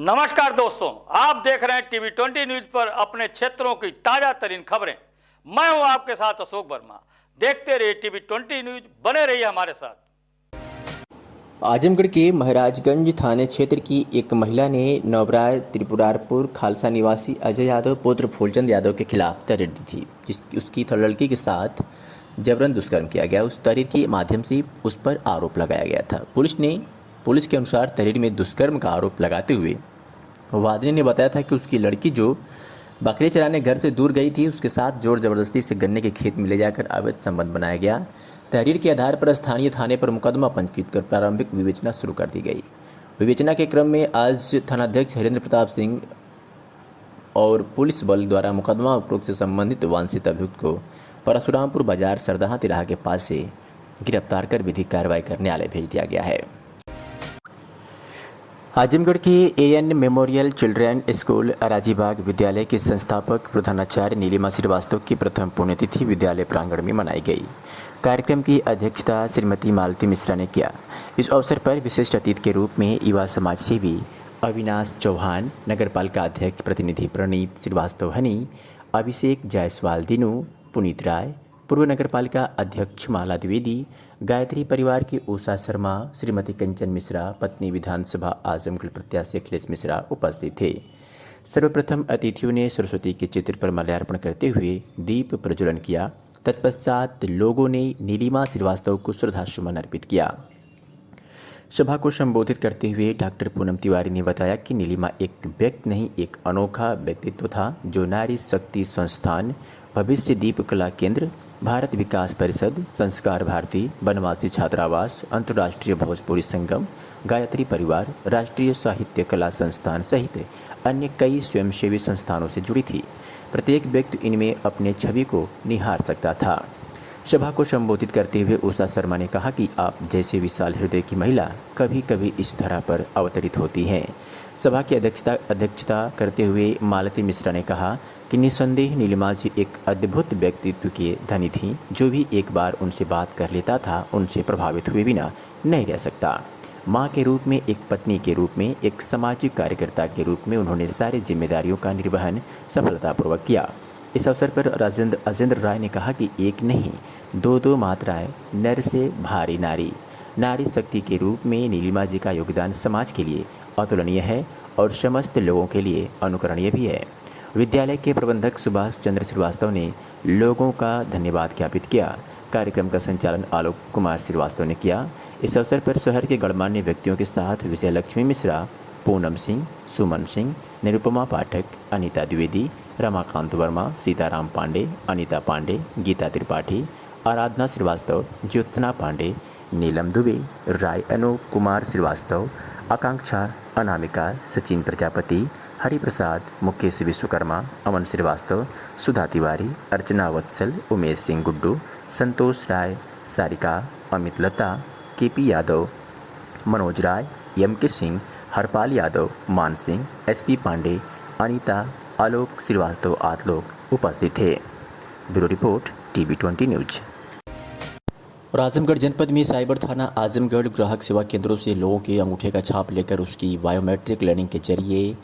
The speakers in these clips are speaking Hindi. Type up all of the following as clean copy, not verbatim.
नमस्कार दोस्तों, आप देख रहे हैं टीवी 20 न्यूज पर अपने क्षेत्रों की ताजा तरीन खबरें। मैं हूं आपके साथ अशोक वर्मा। देखते रहिए टीवी 20 न्यूज, बने रहिए हमारे साथ। आजमगढ़ के महाराजगंज थाने क्षेत्र की एक महिला ने नवराय त्रिपुरारपुर खालसा निवासी अजय यादव पुत्र फूलचंद यादव के खिलाफ तहरीर दी थी, जिसकी उसकी लड़की के साथ जबरन दुष्कर्म किया गया। उस तहरीर के माध्यम से उस पर आरोप लगाया गया था। पुलिस के अनुसार तहरीर में दुष्कर्म का आरोप लगाते हुए वादिनी ने बताया था कि उसकी लड़की जो बकरी चराने घर से दूर गई थी, उसके साथ जोर जबरदस्ती से गन्ने के खेत में ले जाकर अवैध संबंध बनाया गया। तहरीर के आधार पर स्थानीय थाने पर मुकदमा पंजीकृत कर प्रारंभिक विवेचना शुरू कर दी गई। विवेचना के क्रम में आज थानाध्यक्ष हरेंद्र प्रताप सिंह और पुलिस बल द्वारा मुकदमा उपरोक्त से संबंधित वांछित अभियुक्त को परशुरामपुर बाजार सरदाहा तिराहा के पास से गिरफ्तार कर विधिक कार्रवाई कर न्यायालय भेज दिया गया है। आजमगढ़ के AN memorial children school Arajibagh विद्यालय के संस्थापक प्रधानाचार्य नीलिमा श्रीवास्तव की प्रथम पुण्यतिथि विद्यालय प्रांगण में मनाई गई। कार्यक्रम की अध्यक्षता श्रीमती मालती मिश्रा ने किया। इस अवसर पर विशिष्ट अतिथि के रूप में युवा समाज सेवी अविनाश चौहान, नगरपालिका अध्यक्ष प्रतिनिधि प्रणीत श्रीवास्तव हनी, अभिषेक जायसवाल दिनू, पुनीत राय, पूर्व नगरपालिका अध्यक्ष माला द्विवेदी, गायत्री परिवार की उषा शर्मा, श्रीमती कंचन मिश्रा, पत्नी विधानसभा आजमगढ़ प्रत्याशी अखिलेश मिश्रा उपस्थित थे। सर्वप्रथम अतिथियों ने सरस्वती के चित्र पर माल्यार्पण करते हुए दीप प्रज्वलन किया। तत्पश्चात लोगों ने नीलिमा श्रीवास्तव को श्रद्धासुमन अर्पित किया। सभा को संबोधित करते हुए डॉक्टर पूनम तिवारी ने बताया कि नीलिमा एक व्यक्ति नहीं, एक अनोखा व्यक्तित्व था जो नारी शक्ति संस्थान, भविष्य दीप कला केंद्र, भारत विकास परिषद, संस्कार भारती, बनवासी छात्रावास, अंतर्राष्ट्रीय भोजपुरी संगम, गायत्री परिवार, राष्ट्रीय साहित्य कला संस्थान सहित अन्य कई स्वयंसेवी संस्थानों से जुड़ी थी। प्रत्येक व्यक्ति इनमें अपने छवि को निहार सकता था। सभा को संबोधित करते हुए उषा शर्मा ने कहा कि आप जैसे विशाल हृदय की महिला कभी कभी इस धरा पर अवतरित होती हैं। सभा की अध्यक्षता करते हुए मालती मिश्रा ने कहा कि निस्संदेह नीलिमा जी एक अद्भुत व्यक्तित्व की धनी थी। जो भी एक बार उनसे बात कर लेता था उनसे प्रभावित हुए बिना नहीं रह सकता। माँ के रूप में, एक पत्नी के रूप में, एक सामाजिक कार्यकर्ता के रूप में उन्होंने सारी जिम्मेदारियों का निर्वहन सफलतापूर्वक किया। इस अवसर पर राजेंद्र राय ने कहा कि एक नहीं दो मात्राएं, नर से भारी नारी, नारी शक्ति के रूप में नीलिमा जी का योगदान समाज के लिए अतुलनीय है और समस्त लोगों के लिए अनुकरणीय भी है। विद्यालय के प्रबंधक सुभाष चंद्र श्रीवास्तव ने लोगों का धन्यवाद ज्ञापित किया। कार्यक्रम का संचालन आलोक कुमार श्रीवास्तव ने किया। इस अवसर पर शहर के गणमान्य व्यक्तियों के साथ विजयलक्ष्मी मिश्रा, पूनम सिंह, सुमन सिंह, निरुपमा पाठक, अनीता द्विवेदी, रमाकांत वर्मा, सीताराम पांडे, अनीता पांडे, गीता त्रिपाठी, आराधना श्रीवास्तव, ज्योत्सना पांडे, नीलम दुबे, राय अनूप कुमार श्रीवास्तव, आकांक्षा, अनामिका, सचिन प्रजापति, हरिप्रसाद, मुकेश विश्वकर्मा, अमन श्रीवास्तव, सुधा तिवारी, अर्चना वत्सल, उमेश सिंह गुड्डू, संतोष राय, सारिका, अमित लता, केपी यादव, मनोज राय, एम.के. सिंह, हरपाल यादव, मान सिंह, एसपी पांडे, अनीता, आलोक श्रीवास्तव आदि लोग उपस्थित थे। Bureau report TV 20 news. और आजमगढ़ जनपद में साइबर थाना आजमगढ़ ग्राहक सेवा केंद्रों से लोगों के अंगूठे का छाप लेकर उसकी बायोमेट्रिक लर्निंग के जरिए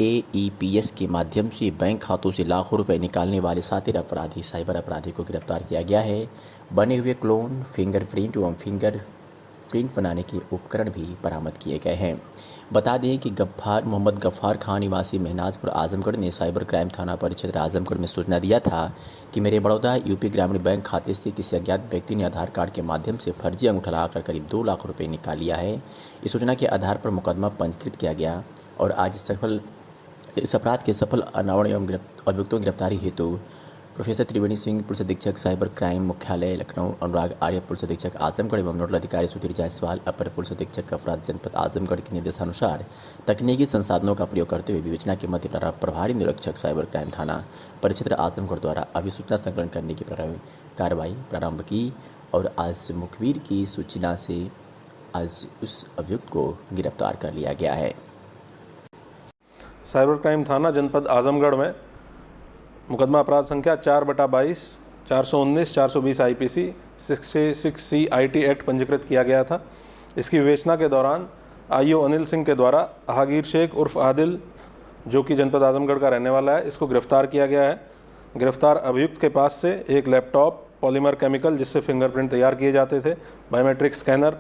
AEPS के माध्यम से बैंक खातों से लाखों रुपए निकालने वाले सातिर अपराधी साइबर अपराधी को गिरफ्तार किया गया है। बने हुए क्लोन, फिंगरप्रिंट एवं फिंगरप्रिंट बनाने के उपकरण भी बरामद किए गए हैं। बता दें कि मोहम्मद गफ्फार खान निवासी महनाजपुर आजमगढ़ ने साइबर क्राइम थाना परिक्षेत्र आजमगढ़ में सूचना दिया था कि मेरे बड़ौदा यूपी ग्रामीण बैंक खाते से किसी अज्ञात व्यक्ति ने आधार कार्ड के माध्यम से फर्जी अंगूठा लगाकर करीब 2 लाख रुपए निकाल लिया है। इस सूचना के आधार पर मुकदमा पंजीकृत किया गया और आज इस अपराध के सफल अनावरण एवं अभियुक्तों की गिरफ्तारी हेतु प्रोफेसर त्रिवेणी सिंह पुलिस अधीक्षक साइबर क्राइम मुख्यालय लखनऊ, अनुराग आर्य पुलिस अधीक्षक आजमगढ़ एवं नोडल अधिकारी सुधीर जायसवाल अपर पुलिस अधीक्षक अपराध जनपद आजमगढ़ के निर्देशानुसार तकनीकी संसाधनों का प्रयोग करते हुए विवेचना के मध्य प्रभारी निरीक्षक साइबर क्राइम थाना परिक्षेत्र आजमगढ़ द्वारा अभिसूचना संकलन करने की कार्रवाई प्रारंभ की और आज मुखबिर की सूचना से आज उस अभियुक्त को गिरफ्तार कर लिया गया है। साइबर क्राइम थाना जनपद आजमगढ़ में मुकदमा अपराध संख्या 4/22, 419, 420 IPC 66C IT एक्ट पंजीकृत किया गया था। इसकी विवेचना के दौरान आईओ अनिल सिंह के द्वारा हागिर शेख उर्फ आदिल, जो कि जनपद आजमगढ़ का रहने वाला है, इसको गिरफ्तार किया गया है। गिरफ्तार अभियुक्त के पास से एक लैपटॉप, पॉलीमर केमिकल जिससे फिंगरप्रिंट तैयार किए जाते थे, बायोमेट्रिक स्कैनर,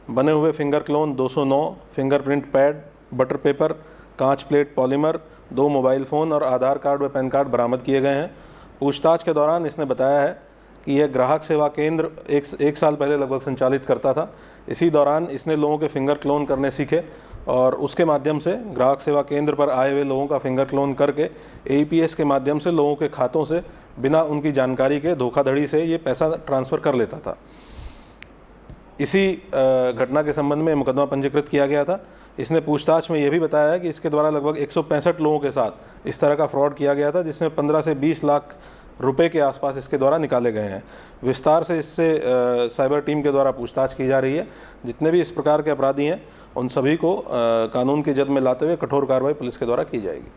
बने हुए finger clone 209, fingerprint pad, butter paper, कांच प्लेट पॉलीमर, 2 मोबाइल फ़ोन और आधार कार्ड व पैन कार्ड बरामद किए गए हैं। पूछताछ के दौरान इसने बताया है कि यह ग्राहक सेवा केंद्र एक साल पहले लगभग संचालित करता था। इसी दौरान इसने लोगों के फिंगर क्लोन करने सीखे और उसके माध्यम से ग्राहक सेवा केंद्र पर आए हुए लोगों का फिंगर क्लोन करके AEPS के माध्यम से लोगों के खातों से बिना उनकी जानकारी के धोखाधड़ी से ये पैसा ट्रांसफ़र कर लेता था। इसी घटना के संबंध में मुकदमा पंजीकृत किया गया था। इसने पूछताछ में यह भी बताया है कि इसके द्वारा लगभग 165 लोगों के साथ इस तरह का फ्रॉड किया गया था, जिसमें 15 से 20 लाख रुपए के आसपास इसके द्वारा निकाले गए हैं। विस्तार से इससे साइबर टीम के द्वारा पूछताछ की जा रही है। जितने भी इस प्रकार के अपराधी हैं उन सभी को कानून की जद में लाते हुए कठोर कार्रवाई पुलिस के द्वारा की जाएगी।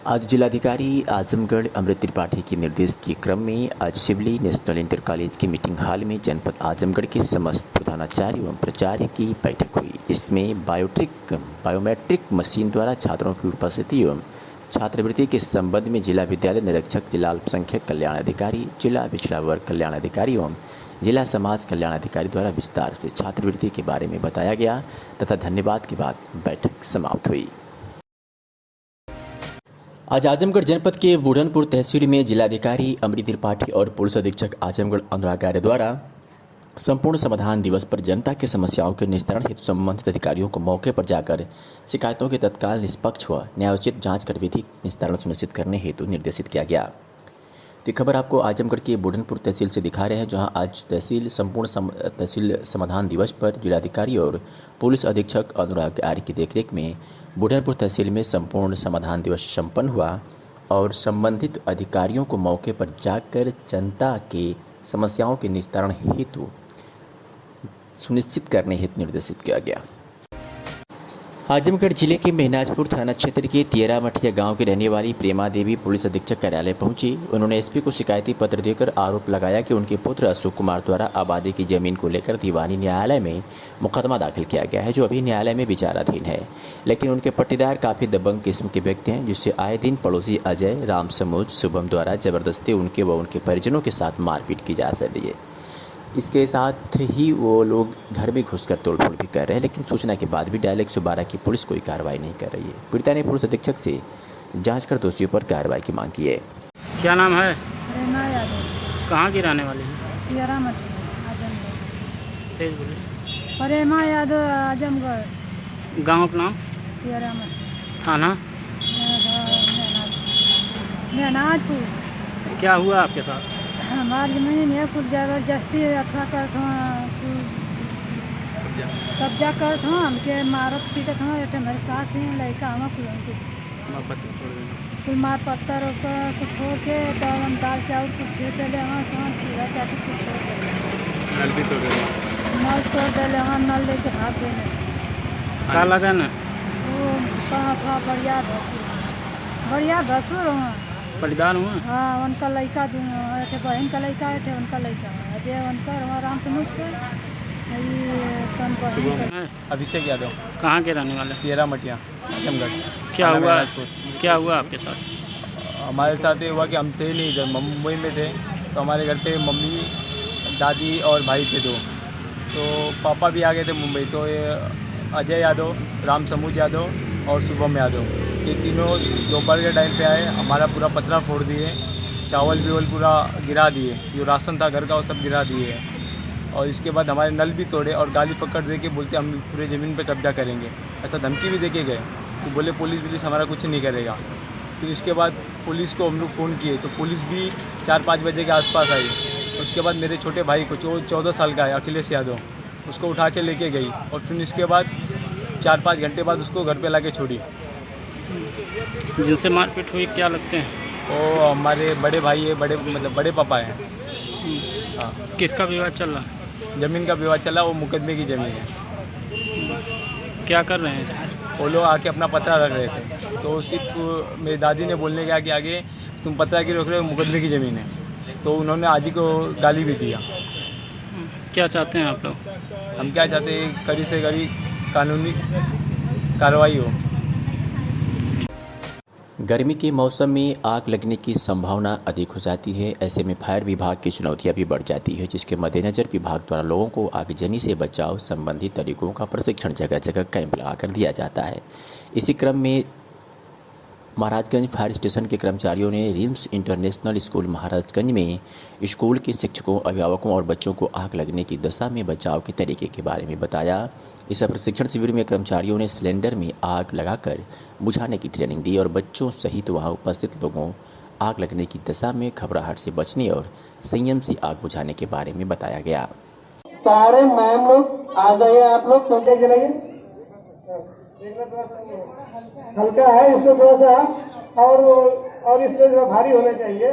आज जिलाधिकारी आजमगढ़ अमृत त्रिपाठी के निर्देश के क्रम में आज शिवली नेशनल इंटर कॉलेज के मीटिंग हॉल में जनपद आजमगढ़ के समस्त प्रधानाचार्य एवं प्राचार्य की बैठक हुई, जिसमें बायोमेट्रिक मशीन द्वारा छात्रों की उपस्थिति एवं छात्रवृत्ति के संबंध में जिला विद्यालय निरीक्षक, जिला अल्पसंख्यक कल्याण अधिकारी, जिला पिछड़ा वर्ग कल्याण अधिकारी एवं जिला समाज कल्याण अधिकारी द्वारा विस्तार से छात्रवृत्ति के बारे में बताया गया तथा धन्यवाद के बाद बैठक समाप्त हुई। आज आजमगढ़ जनपद के बूढ़नपुर तहसील में जिलाधिकारी अमृत त्रिपाठी और पुलिस अधीक्षक आजमगढ़ अनुराग आर्य द्वारा संपूर्ण समाधान दिवस पर जनता की समस्याओं के निस्तारण हेतु संबंधित अधिकारियों को मौके पर जाकर शिकायतों की तत्काल निष्पक्ष व न्यायोचित जांच कर विधिक निस्तारण सुनिश्चित करने हेतु निर्देशित किया गया। तो खबर आपको आजमगढ़ के बूढ़नपुर तहसील से दिखा रहे हैं, जहां आज तहसील समाधान दिवस पर जिलाधिकारी और पुलिस अधीक्षक अनुराग आर्य की देखरेख में बूढ़नपुर तहसील में संपूर्ण समाधान दिवस संपन्न हुआ और संबंधित अधिकारियों को मौके पर जाकर जनता के समस्याओं के निस्तारण हेतु सुनिश्चित करने हेतु निर्देशित किया गया। आजमगढ़ जिले के मेहनाजपुर थाना क्षेत्र के तियरा मठिया गांव की रहने वाली प्रेमा देवी पुलिस अधीक्षक कार्यालय पहुंची। उन्होंने एसपी को शिकायती पत्र देकर आरोप लगाया कि उनके पुत्र अशोक कुमार द्वारा आबादी की जमीन को लेकर दीवानी न्यायालय में मुकदमा दाखिल किया गया है, जो अभी न्यायालय में विचाराधीन है। लेकिन उनके पट्टीदार काफ़ी दबंग किस्म के व्यक्ति हैं, जिससे आए दिन पड़ोसी अजय, राम समूज, शुभम द्वारा जबरदस्ती उनके व उनके परिजनों के साथ मारपीट की जा रही है। इसके साथ ही वो लोग घर में घुसकर तोड़फोड़ भी कर रहे हैं, लेकिन सूचना के बाद भी डायल 112 की पुलिस कोई कार्रवाई नहीं कर रही है। पीड़िता ने पुलिस अधीक्षक से जांच कर दोषियों पर कार्रवाई की मांग की है। क्या नाम है? प्रेमा यादव। कहाँ की रहने वाली है? तियरा मठिया आजमगढ़। तेज बोले। प्रेमा यादव आजमगढ़। गाँव का नाम? तियरा मठिया। थाना? मेहनाजपुर। क्या हुआ आपके साथ? हमारी जमीन है, कुछ जबरदस्ती अथवा करत हूँ, कब्जा करत हूँ, हमके मारत पीटत हूँ। एक मेरे सास हैं, लड़का हम कुल मार पत्थर ऊपर कुछ छोड़ के तो हम दाल चावल कुछ छीट दिले वहाँ से चूल्हा चाटी कुछ छोड़ दिले, नल भी तोड़ दिया। नल तोड़ दिले वहाँ, नल लेके भाग गए में से। क्या लगा ना? वो कहाँ था बढ़िया भसुर वहाँ परिवार हुआ? हाँ, उनका लड़का एक बहन का लड़का है, उनका लड़का है अजय, उनका आराम से मुझ पे अभिषेक यादव। कहाँ के रहने वाले? तियरा मठिया आजमगढ़। क्या हुआ आपके साथ? हमारे साथ ये हुआ कि हम थे नहीं इधर, मुंबई में थे। तो हमारे घर पे मम्मी, दादी और भाई थे दो। तो पापा भी आ गए थे मुंबई। तो ये अजय यादव, राम समूज यादव और शुभम यादव, ये तीनों दोपहर के टाइम पे आए, हमारा पूरा पतरा फोड़ दिए, चावल भी पूरा गिरा दिए, जो राशन था घर का वो सब गिरा दिए। और इसके बाद हमारे नल भी तोड़े और गाली पकड़ दे के बोलते हम पूरे ज़मीन पे कब्जा करेंगे, ऐसा धमकी भी दे के गए। तो बोले पुलिस हमारा कुछ नहीं करेगा। फिर इसके बाद पुलिस को हम लोग फ़ोन किए तो पुलिस भी 4-5 बजे के आसपास आई। उसके बाद मेरे छोटे भाई को 14 साल का है अखिलेश यादव, उसको उठा के लेके गई और फिर इसके बाद 4-5 घंटे बाद उसको घर पे ला के छोड़ी। जिनसे मारपीट हुई क्या लगते हैं? वो हमारे बड़े भाई है, बड़े पापा हैं। हाँ। किसका विवाद चल रहा है? ज़मीन का विवाद चला, वो मुकदमे की ज़मीन है। क्या कर रहे हैं इसमें? वो लोग आके अपना पतरा रख रहे थे, तो सिर्फ मेरी दादी ने बोलने के आगे तुम पतरा की रख रहे हो, मुकदमे की ज़मीन है। तो उन्होंने आजी को गाली भी दिया। क्या चाहते हैं आप लोग? हम क्या चाहते हैं, कड़ी से कड़ी कानूनी कार्रवाई हो। गर्मी के मौसम में आग लगने की संभावना अधिक हो जाती है। ऐसे में फायर विभाग की चुनौतियां भी बढ़ जाती है, जिसके मद्देनज़र विभाग द्वारा लोगों को आगजनी से बचाव संबंधी तरीकों का प्रशिक्षण जगह जगह कैंप लगाकर दिया जाता है। इसी क्रम में महाराजगंज फायर स्टेशन के कर्मचारियों ने रिम्स इंटरनेशनल स्कूल महाराजगंज में स्कूल के शिक्षकों, अभिभावकों और बच्चों को आग लगने की दशा में बचाव के तरीके के बारे में बताया। इस प्रशिक्षण शिविर में कर्मचारियों ने सिलेंडर में आग लगाकर बुझाने की ट्रेनिंग दी और बच्चों सहित वहां उपस्थित लोगों आग लगने की दशा में घबराहट से बचने और संयम से आग बुझाने के बारे में बताया गया। सारे मैम लोग आ जाइए, आप लोग सोचे गिराइए, हल्का है इसमें थोड़ा सा और इसमें जो भारी होना चाहिए।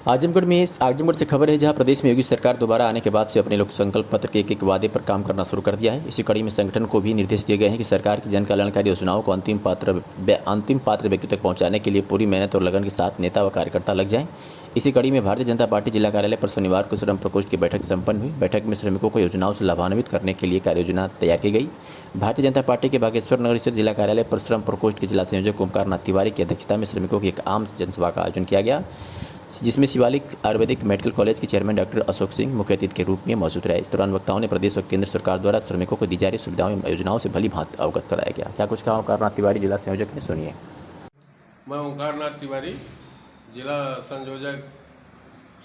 आजमगढ़ से खबर है, जहां प्रदेश में योगी सरकार दोबारा आने के बाद से अपने लोक संकल्प पत्र के एक वादे पर काम करना शुरू कर दिया है। इसी कड़ी में संगठन को भी निर्देश दिए गए हैं कि सरकार की जन कल्याणकारी योजनाओं को अंतिम पात्र व्यक्ति तक पहुंचाने के लिए पूरी मेहनत और लगन के साथ नेता व कार्यकर्ता लग जाएं। इसी कड़ी में भारतीय जनता पार्टी जिला कार्यालय पर शनिवार को श्रम प्रकोष्ठ की बैठक संपन्न हुई। बैठक में श्रमिकों को योजनाओं से लाभान्वित करने के लिए कार्य योजना तैयार की गई। भारतीय जनता पार्टी के बागेश्वर नगर स्थित जिला कार्यालय पर श्रम प्रकोष्ठ के जिला संयोजक ओमकार नाथ तिवारी की अध्यक्षता में श्रमिकों की एक आम जनसभा का आयोजन किया गया, जिसमें शिवालिक आयुर्वेदिक मेडिकल कॉलेज के चेयरमैन डॉक्टर अशोक सिंह मुख्य अतिथि के रूप में मौजूद रहे। इस दौरान वक्ताओं ने प्रदेश और केंद्र सरकार द्वारा श्रमिकों को दी जा रही सुविधाओं एवं योजनाओं से भली भांति अवगत कराया गया। क्या कुछ कहा ओमकार नाथ तिवारी जिला संयोजक ने, सुनिए। मैं ओमकार नाथ तिवारी, जिला संयोजक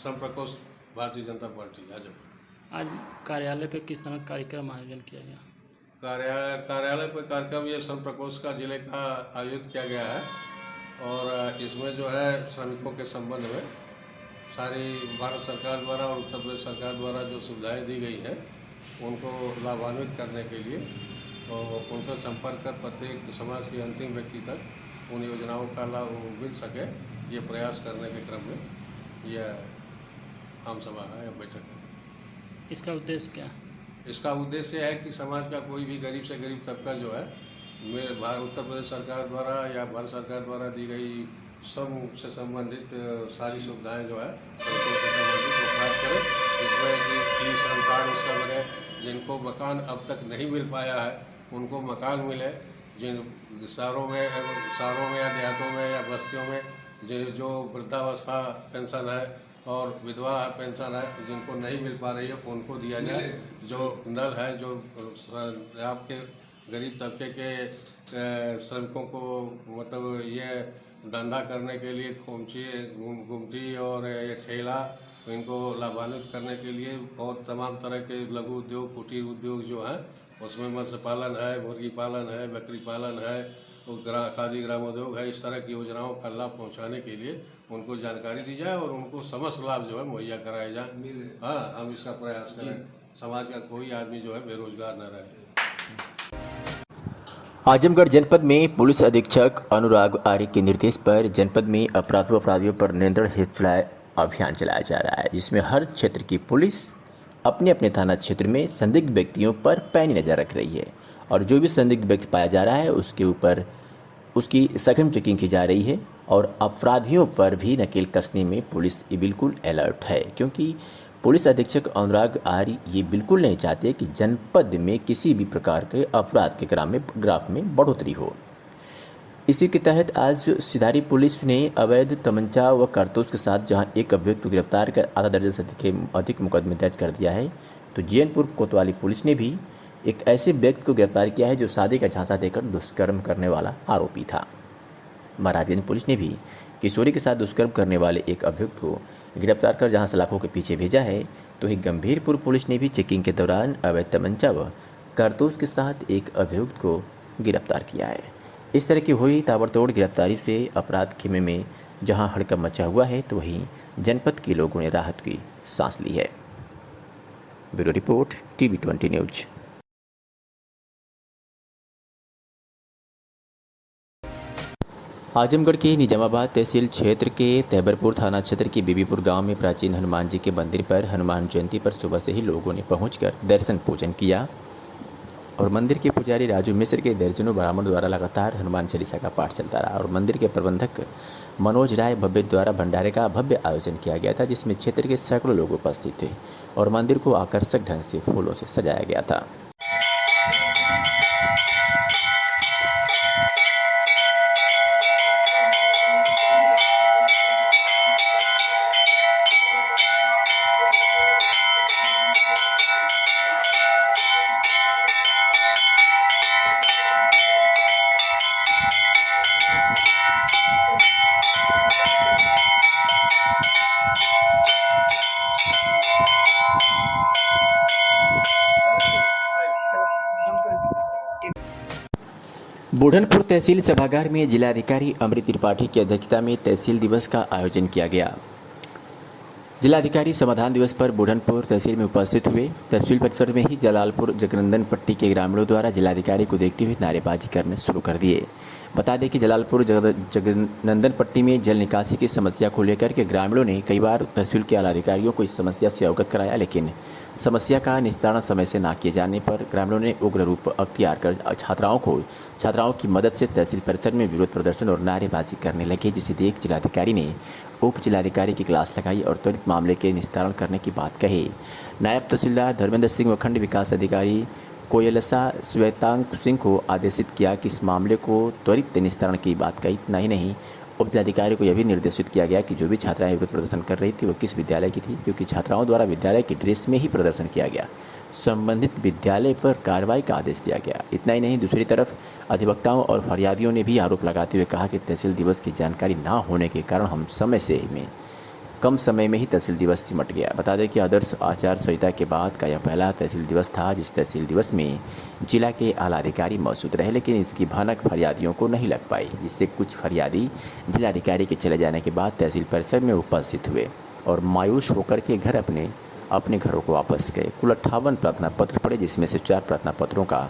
श्रम प्रकोष्ठ भारतीय जनता पार्टी आजमगढ़। आज कार्यालय पे किस तरह कार्यक्रम आयोजन किया गया? कार्यालय पर कार्यक्रम ये श्रम प्रकोष्ठ का जिले का आयोजित किया गया है और इसमें जो है श्रमिकों के संबंध में सारी भारत सरकार द्वारा और उत्तर प्रदेश सरकार द्वारा जो सुविधाएं दी गई हैं उनको लाभान्वित करने के लिए और उनसे संपर्क कर प्रत्येक समाज के अंतिम व्यक्ति तक उन योजनाओं का लाभ मिल सके, ये प्रयास करने के क्रम में यह आम सभा है या बैठक है। इसका उद्देश्य क्या है? इसका उद्देश्य है कि समाज का कोई भी गरीब से गरीब तबका जो है मेरे उत्तर प्रदेश सरकार द्वारा या भारत सरकार द्वारा दी गई श्रम से संबंधित सारी सुविधाएं जो है उनको से संबंधित वो प्राप्त करें। इसमें कि श्रम कार्ड उसका बने, जिनको मकान अब तक नहीं मिल पाया है उनको मकान मिले, जिन शहरों में या देहातों में या बस्तियों में जो वृद्धावस्था पेंशन है और विधवा पेंशन है जिनको नहीं मिल पा रही है उनको दिया जाए। जो नल है, जो आपके गरीब तबके के श्रमिकों को मतलब ये धंधा करने के लिए गुमटी और ये ठेला, इनको लाभान्वित करने के लिए और तमाम तरह के लघु उद्योग, कुटीर उद्योग जो हैं उसमें मत्स्य पालन है, मुर्गी पालन है, बकरी पालन है, खादी ग्रामोद्योग है, इस तरह की योजनाओं का लाभ पहुंचाने के लिए उनको जानकारी दी जाए और उनको समस्त लाभ जो है मुहैया कराए जाए। हाँ, हम इसका प्रयास करें, समाज का कोई आदमी जो है बेरोजगार न रहे। आजमगढ़ जनपद में पुलिस अधीक्षक अनुराग आर्य के निर्देश पर जनपद में अपराधियों पर नियंत्रण हेतु अभियान चलाया जा रहा है, जिसमें हर क्षेत्र की पुलिस अपने अपने थाना क्षेत्र में संदिग्ध व्यक्तियों पर पैनी नज़र रख रही है और जो भी संदिग्ध व्यक्ति पाया जा रहा है उसके ऊपर उसकी सघन चेकिंग की जा रही है और अपराधियों पर भी नकेल कसने में पुलिस बिल्कुल अलर्ट है, क्योंकि पुलिस अधीक्षक अनुराग आर्य ये बिल्कुल नहीं चाहते कि जनपद में किसी भी प्रकार के अपराध के ग्राफ में बढ़ोतरी हो। इसी के तहत आज सिधारी पुलिस ने अवैध तमंचा व कारतूस के साथ जहां एक अभियुक्त को गिरफ्तार कर आधा दर्जन से अधिक मुकदमे दर्ज कर दिया है, तो जैनपुर कोतवाली पुलिस ने भी एक ऐसे व्यक्ति को गिरफ्तार किया है जो शादी का झांसा देकर दुष्कर्म करने वाला आरोपी था। महाराजगंज पुलिस ने भी किशोरी के साथ दुष्कर्म करने वाले एक अभियुक्त को गिरफ्तार कर जहां सलाखों के पीछे भेजा है, तो ही गंभीरपुर पुलिस ने भी चेकिंग के दौरान अवैध तमंचा व कारतूस के साथ एक अभियुक्त को गिरफ्तार किया है। इस तरह की हुई ताबड़तोड़ गिरफ्तारी से अपराध खेमे में जहां हड़कंप मचा हुआ है, तो वहीं जनपद के लोगों ने राहत की सांस ली है। Bureau report TV20 news. Azamgarh के निजामाबाद तहसील क्षेत्र के तैबरपुर थाना क्षेत्र के बीबीपुर गांव में प्राचीन हनुमान जी के मंदिर पर हनुमान जयंती पर सुबह से ही लोगों ने पहुंचकर दर्शन पूजन किया और मंदिर के पुजारी राजू मिश्र के दर्जनों ब्राह्मण द्वारा लगातार हनुमान चालीसा का पाठ चलता रहा और मंदिर के प्रबंधक मनोज राय भव्य द्वारा भंडारे का भव्य आयोजन किया गया था, जिसमें क्षेत्र के सैकड़ों लोग उपस्थित थे और मंदिर को आकर्षक ढंग से फूलों से सजाया गया था। बुढ़नपुर तहसील सभागार में जिलाधिकारी अमृत त्रिपाठी की अध्यक्षता में तहसील दिवस का आयोजन किया गया। जिलाधिकारी समाधान दिवस पर बुढ़नपुर तहसील में उपस्थित हुए। तहसील परिसर में ही जलालपुर जगनंदन पट्टी के ग्रामीणों द्वारा जिलाधिकारी को देखते हुए नारेबाजी करने शुरू कर दिए। बता दें कि जलालपुर जगनंदन पट्टी में जल निकासी की समस्या को लेकर के ग्रामीणों ने कई बार तहसील के आलाधिकारियों को इस समस्या से अवगत कराया, लेकिन समस्या का निस्तारण समय से न किए जाने पर ग्रामीणों ने उग्र रूप अख्तियार कर छात्राओं की मदद से तहसील परिसर में विरोध प्रदर्शन और नारेबाजी करने लगे, जिसे देख जिलाधिकारी ने उप जिलाधिकारी की क्लास लगाई और त्वरित मामले के निस्तारण करने की बात कही। नायब तहसीलदार धर्मेंद्र सिंह व खंड विकास अधिकारी कोयलसा श्वेतांक सिंह को आदेशित किया कि इस मामले को त्वरित निस्तारण की बात कही। इतना ही नहीं, उप जिलाधिकारी को यह भी निर्देशित किया गया कि जो भी छात्राएं विरोध प्रदर्शन कर रही थी वो किस विद्यालय की थी, क्योंकि छात्राओं द्वारा विद्यालय की ड्रेस में ही प्रदर्शन किया गया। संबंधित विद्यालय पर कार्रवाई का आदेश दिया गया। इतना ही नहीं, दूसरी तरफ अधिवक्ताओं और फरियादियों ने भी आरोप लगाते हुए कहा कि तहसील दिवस की जानकारी न होने के कारण हम कम समय में ही तहसील दिवस सिमट गया। बता दें कि आदर्श आचार संहिता के बाद का यह पहला तहसील दिवस था, जिस तहसील दिवस में जिला के आला अधिकारी मौजूद रहे, लेकिन इसकी भनक फरियादियों को नहीं लग पाई, जिससे कुछ फरियादी जिलाधिकारी के चले जाने के बाद तहसील परिसर में उपस्थित हुए और मायूस होकर के अपने घरों को वापस गए। कुल 58 प्रार्थना पत्र पड़े, जिसमें से 4 प्रार्थना पत्रों का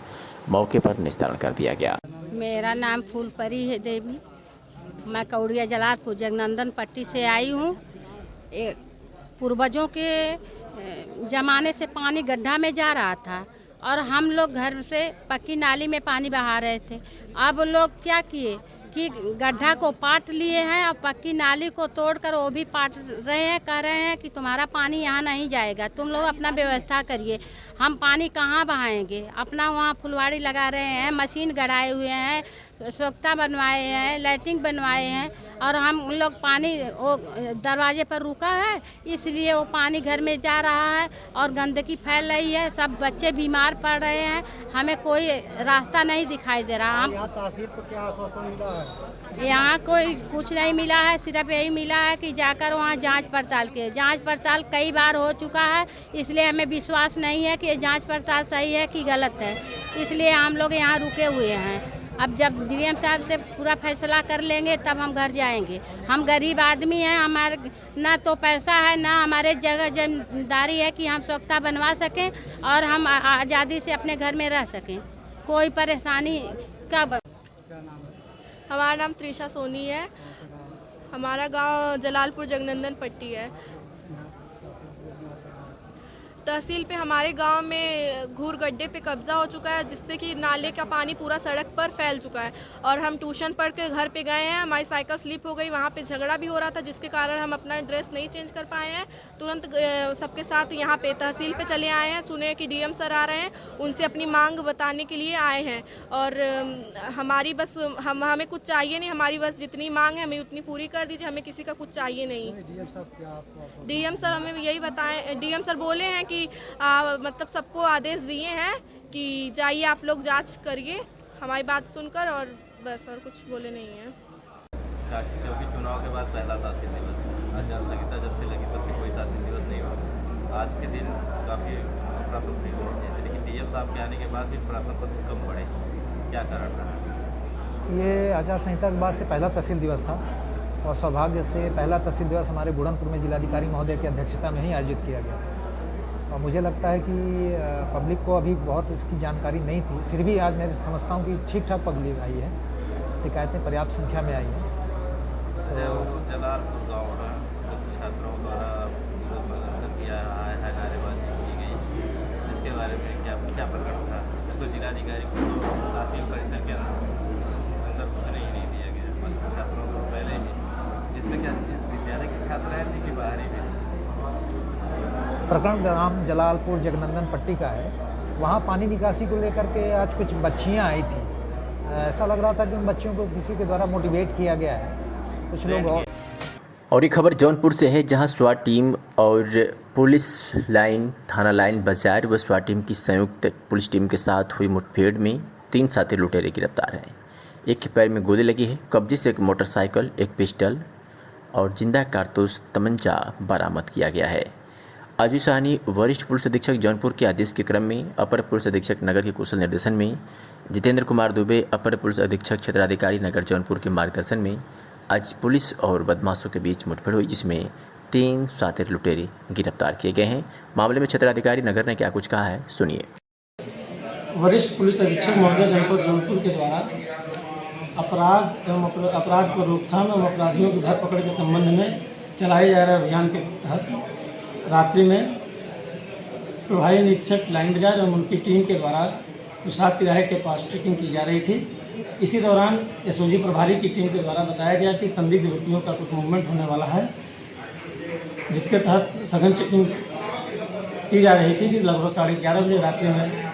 मौके पर निस्तारण कर दिया गया। मेरा नाम फूलपरी है देवी, मैं कौड़िया जलालपुर जगनंदन पट्टी से आई हूँ। पूर्वजों के ज़माने से पानी गड्ढा में जा रहा था और हम लोग घर से पक्की नाली में पानी बहा रहे थे। अब लोग क्या किए कि गड्ढा को पाट लिए हैं और पक्की नाली को तोड़कर वो भी पाट रहे हैं, कह रहे हैं कि तुम्हारा पानी यहाँ नहीं जाएगा, तुम लोग अपना व्यवस्था करिए। हम पानी कहाँ बहाएंगे? अपना वहाँ फुलवाड़ी लगा रहे हैं, मशीन गड़ाए हुए हैं, सोख्ता बनवाए हैं, लाइटिंग बनवाए हैं और हम लोग पानी वो दरवाजे पर रुका है, इसलिए वो पानी घर में जा रहा है और गंदगी फैल रही है। सब बच्चे बीमार पड़ रहे हैं, हमें कोई रास्ता नहीं दिखाई दे रहा। हम तहसील को क्या आश्वासन मिला है? यहाँ कोई कुछ नहीं मिला है, सिर्फ यही मिला है कि जाकर वहाँ जांच पड़ताल कई बार हो चुका है, इसलिए हमें विश्वास नहीं है कि जांच पड़ताल सही है कि गलत है, इसलिए हम लोग यहाँ रुके हुए हैं। अब जब डीएम साहब से पूरा फैसला कर लेंगे तब हम घर जाएंगे। हम गरीब आदमी हैं, हमारे ना तो पैसा है ना हमारे जगह जिम्मेदारी है कि हम सोख्ता बनवा सकें और हम आज़ादी से अपने घर में रह सकें। कोई परेशानी का हमारा नाम त्रिशा सोनी है, हमारा गांव जलालपुर जगनंदन पट्टी है। तहसील पे हमारे गांव में घूर गड्ढे पे कब्जा हो चुका है, जिससे कि नाले का पानी पूरा सड़क पर फैल चुका है और हम ट्यूशन पढ़ के घर पे गए हैं। हमारी साइकिल स्लिप हो गई, वहाँ पे झगड़ा भी हो रहा था, जिसके कारण हम अपना ड्रेस नहीं चेंज कर पाए हैं। तुरंत सबके साथ यहाँ पे तहसील पे चले आए हैं। सुने कि डीएम सर आ रहे हैं, उनसे अपनी मांग बताने के लिए आए हैं और हमारी बस हमें कुछ चाहिए नहीं, हमारी बस जितनी मांग है हमें उतनी पूरी कर दीजिए, हमें किसी का कुछ चाहिए नहीं। डीएम सर हमें यही बताएं, डीएम सर बोले हैं कि मतलब सबको आदेश दिए हैं कि जाइए आप लोग जांच करिए हमारी बात सुनकर, और बस और कुछ बोले नहीं हैं। क्योंकि चुनाव के बाद पहला तहसील दिवस, आचार संहिता जब से लगी तब से कोई तहसील दिवस नहीं हुआ। आज के दिन काफ़ी प्रार्थना पत्र हुए, लेकिन डीएम साहब के आने के बाद भी प्रार्थना पत्र कम बढ़े, क्या कारण रहा? ये आचार संहिता के बाद से पहला तहसील दिवस था और सौभाग्य से पहला तहसील दिवस हमारे बुढ़नपुर में जिलाधिकारी महोदय की अध्यक्षता में ही आयोजित किया गया। और मुझे लगता है कि पब्लिक को अभी बहुत इसकी जानकारी नहीं थी, फिर भी आज मैं समझता हूँ कि ठीक ठाक पब्लिक आई है, शिकायतें पर्याप्त संख्या में आई हैं। जो जलालपुर गाँव है, कुछ छात्रों द्वारा प्रदर्शन किया है, नारेबाजी की गई, जिसके बारे में क्या प्रकरण था? तो जिलाधिकारी को तो तहसील परीक्षा के अंदर घुसने ही नहीं दिया गया, बस छात्रों को पहले ही, जिसमें क्या विद्यालय के छात्र हैं कि बाहरी भी। प्रकरण ग्राम जलालपुर जगनंदन पट्टी का है। वहाँ पानी निकासी को लेकर के आज कुछ बच्चियाँ आई थी। ऐसा लग रहा था कि उन बच्चियों को किसी के द्वारा मोटिवेट किया गया है, कुछ लोग। और ये खबर जौनपुर से है, जहां स्वाट टीम और पुलिस लाइन, थाना लाइन बाजार व स्वाट टीम की संयुक्त पुलिस टीम के साथ हुई मुठभेड़ में 3 साथी लुटेरे गिरफ्तार हैं। एक के पैर में गोली लगी है। कब्जे से एक मोटरसाइकिल, एक पिस्टल और जिंदा कारतूस तमंचा बरामद किया गया है। अजय साहनी वरिष्ठ पुलिस अधीक्षक जौनपुर के आदेश के क्रम में अपर पुलिस अधीक्षक नगर के कुशल निर्देशन में, जितेंद्र कुमार दुबे अपर पुलिस अधीक्षक क्षेत्राधिकारी नगर जौनपुर के मार्गदर्शन में आज पुलिस और बदमाशों के बीच मुठभेड़ हुई, जिसमें 3 शातिर लुटेरे गिरफ्तार किए गए हैं। मामले में क्षेत्राधिकारी नगर ने क्या कुछ कहा है, सुनिए। वरिष्ठ पुलिस अधीक्षक महोदय जनपद जौनपुर के द्वारा अपराध एवं अपराध पर रोकथाम एवं अपराधियों की धरपकड़ के संबंध में चलाए जा रहे अभियान के तहत रात्रि में प्रभारी निरीक्षक लाइन बाजार एवं उनकी टीम के द्वारा प्रसाद तिराहे के पास चेकिंग की जा रही थी। इसी दौरान एसओजी प्रभारी की टीम के द्वारा बताया गया कि संदिग्ध व्यक्तियों का कुछ मूवमेंट होने वाला है, जिसके तहत सघन चेकिंग की जा रही थी कि लगभग 11:30 बजे रात्रि में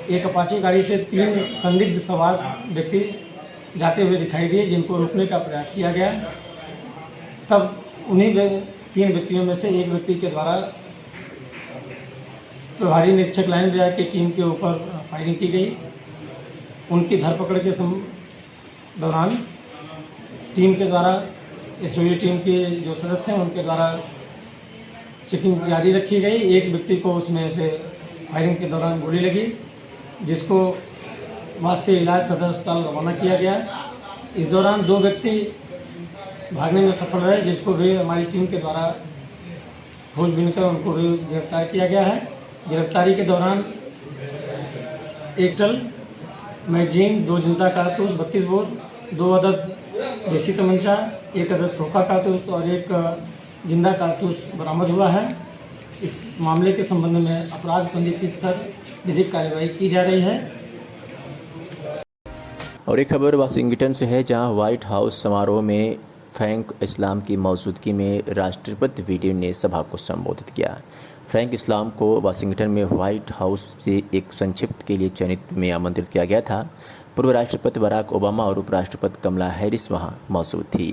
एक अपाची गाड़ी से 3 संदिग्ध सवार व्यक्ति जाते हुए दिखाई दिए, जिनको रोकने का प्रयास किया गया। तब उन्हीं 3 व्यक्तियों में से एक व्यक्ति के द्वारा प्रभारी निरीक्षक लाइन बाजार की टीम के ऊपर फायरिंग की गई। उनकी धरपकड़ के दौरान टीम के द्वारा एसओजी टीम के जो सदस्य हैं उनके द्वारा चेकिंग जारी रखी गई। एक व्यक्ति को उसमें से फायरिंग के दौरान गोली लगी, जिसको वास्ते इलाज सदर अस्पताल रवाना किया गया। इस दौरान 2 व्यक्ति भागने में सफल रहे, जिसको भी हमारी टीम के द्वारा खोजबीन कर उनको भी गिरफ्तार किया गया है। गिरफ्तारी के दौरान एक पिस्टल, मैगजीन, 2 जिंदा कारतूस 32 बोर, 2 अदद देसी तमंचा, 1 अदद खोखा कारतूस और 1 जिंदा कारतूस बरामद हुआ है। इस मामले के संबंध में अपराध पंजीकृत कर विधिक कार्यवाही की जा रही है। और एक खबर वाशिंगटन से है, जहां व्हाइट हाउस समारोह में फ्रैंक इस्लाम की मौजूदगी में राष्ट्रपति बिडेन ने सभा को संबोधित किया। फ्रैंक इस्लाम को वाशिंगटन में व्हाइट हाउस से एक संक्षिप्त के लिए चयनित में आमंत्रित किया गया था। पूर्व राष्ट्रपति बराक ओबामा और उपराष्ट्रपति कमला हैरिस वहां मौजूद थी।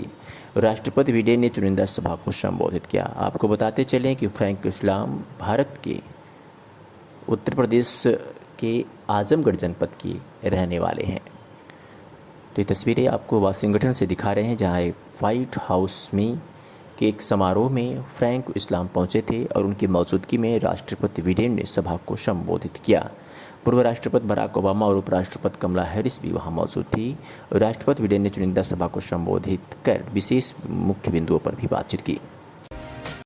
राष्ट्रपति बिडेन ने चुनिंदा सभा को संबोधित किया। आपको बताते चलें कि फ्रैंक इस्लाम भारत के उत्तर प्रदेश के आजमगढ़ जनपद के रहने वाले हैं। तो ये तस्वीरें आपको वाशिंगटन से दिखा रहे हैं, जहां व्हाइट हाउस में के एक समारोह में फ्रैंक इस्लाम पहुंचे थे और उनकी मौजूदगी में राष्ट्रपति बिडेन ने सभा को संबोधित किया। पूर्व राष्ट्रपति बराक ओबामा और उपराष्ट्रपति कमला हैरिस भी वहां मौजूद थी। राष्ट्रपति बिडेन ने चुनिंदा सभा को संबोधित कर विशेष मुख्य बिंदुओं पर भी बातचीत की।